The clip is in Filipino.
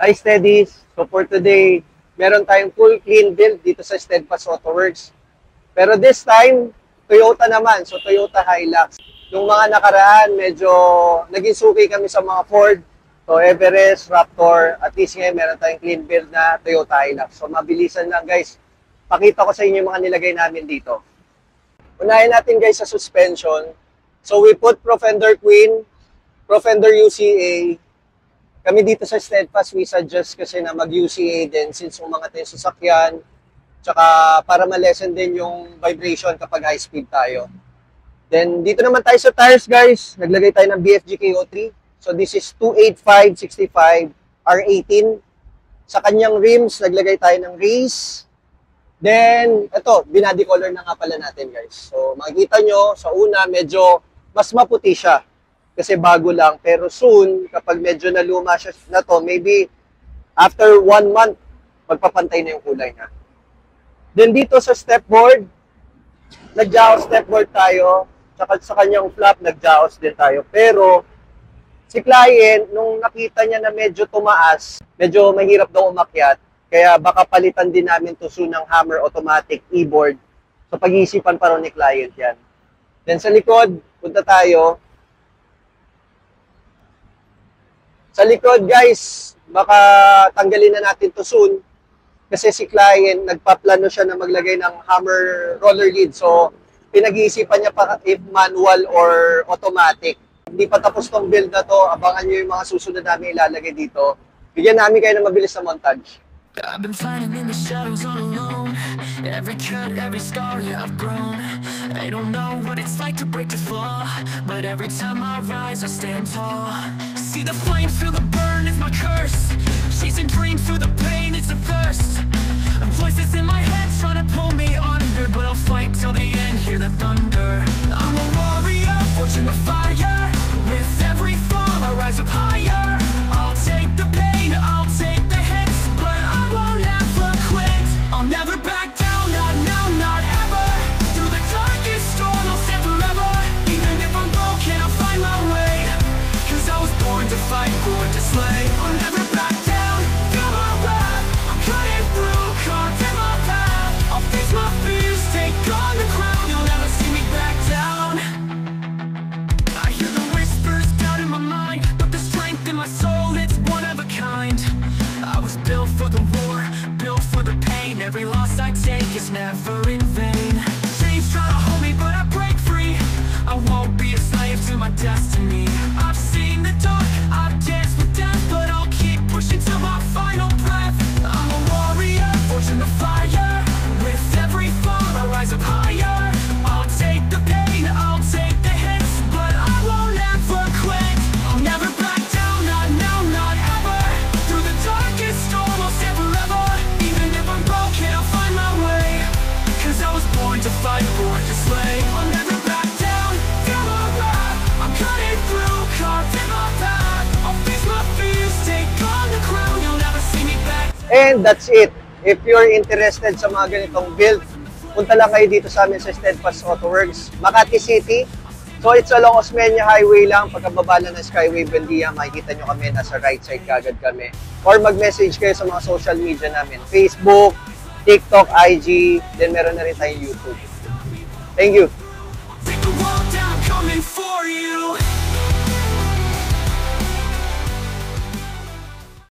Hi Steadies! So for today, meron tayong full clean build dito sa Steadfast Autoworks. Pero this time, Toyota naman. So Toyota Hilux. Nung mga nakaraan, medyo naging suki kami sa mga Ford. So Everest, Raptor, at least ngayon meron tayong clean build na Toyota Hilux. So mabilisan lang guys. Pakita ko sa inyo yung mga nilagay namin dito. Unahin natin guys sa suspension. So we put Profender Queen, Profender UCA. Kami dito sa Steadfast, we suggest kasi na mag-UCA din since umangat yung sasakyan. Tsaka para ma-lessen din yung vibration kapag high speed tayo. Then dito naman tayo sa tires guys. Naglagay tayo ng BFG KO3. So this is 285/65 R18. Sa kanyang rims, naglagay tayo ng race. Then ito, binody color na nga pala natin guys. So makikita nyo, sa una medyo mas maputi siya. Kasi bago lang. Pero soon, kapag medyo naluma siya na to, maybe after 1 month, magpapantay na yung kulay niya. Then dito sa stepboard, nag-jaws stepboard tayo. Tsaka sa kanyang flap, nag-jaws din tayo. Pero si client, nung nakita niya na medyo tumaas, medyo mahirap daw umakyat. Kaya baka palitan din namin to soon ng Hammer Automatic e-board. So pag-iisipan pa rin ni client yan. Then sa likod, punta tayo. Sa likod, guys, baka tanggalin na natin to soon kasi si client, nagpaplano siya na maglagay ng Hammer roller lid. So, pinag-iisipan niya pa if manual or automatic. Hindi pa tapos tong build na to. Abangan nyo yung mga susunod namin ilalagay dito. Bigyan namin kayo ng mabilis na montage. I've been fighting in the shadows all alone. Every cut, every scar, yeah, I've grown. I don't know what it's like to break the fall, but every time I rise, I stand tall. See the flame, feel the burn, it's my curse. Chasing dreams through the pain, it's a thirst. Voices in my head trying to pull me under, but I'll fight till the end, hear the thunder. I'm a warrior, forging the fire. With every fall, I rise up higher. I'll take the pain, I'll take the hits, but I won't ever quit. I'll never back down, not now, not ever. Through the darkest storm, I'll stand forever. Even if I'm broken, I'll find my way. Cause I was born to fight, born to slay. I'll never back down, feel my wrath. I'm cutting through, carved in my path. I'll face my fears, take on the crown. You'll never see me back down. I hear the whispers down in my mind, but the strength in my soul, it's one of a kind. I was built for the war, built for the pain. Every loss I take is never in vain. Chains try to hold me, but I break free. I won't be a slave to my destiny. I've seen the dark, I've danced with death, but I'll keep pushing till my final breath. I'm a warrior, forging the fire. With every fall, I rise up higher. I'll take the pain, I'll take the hits, but I won't ever quit. I'll never back down, not now, not ever. Through the darkest storm, I'll stand forever. Even if I'm broken, I'll find my way. Cause I was born to fight, born to slay. I'll never back down, feel my wrath. I'm cutting through, carved in my path. I'll face my fears, take on the crown. You'll never see me back. And that's it. If you're interested sa mga ganitong build, punta lang kayo dito sa amin sa Steadfast Autoworks, Makati City. So it's along Osmeña Highway lang. Pagkababa na ng Skyway Buendia, makikita nyo kami, nasa right side kagad kami. Or mag-message kayo sa mga social media namin. Facebook, TikTok, IG, then meron na rin tayong YouTube. Thank you. Take the wall down, coming for you.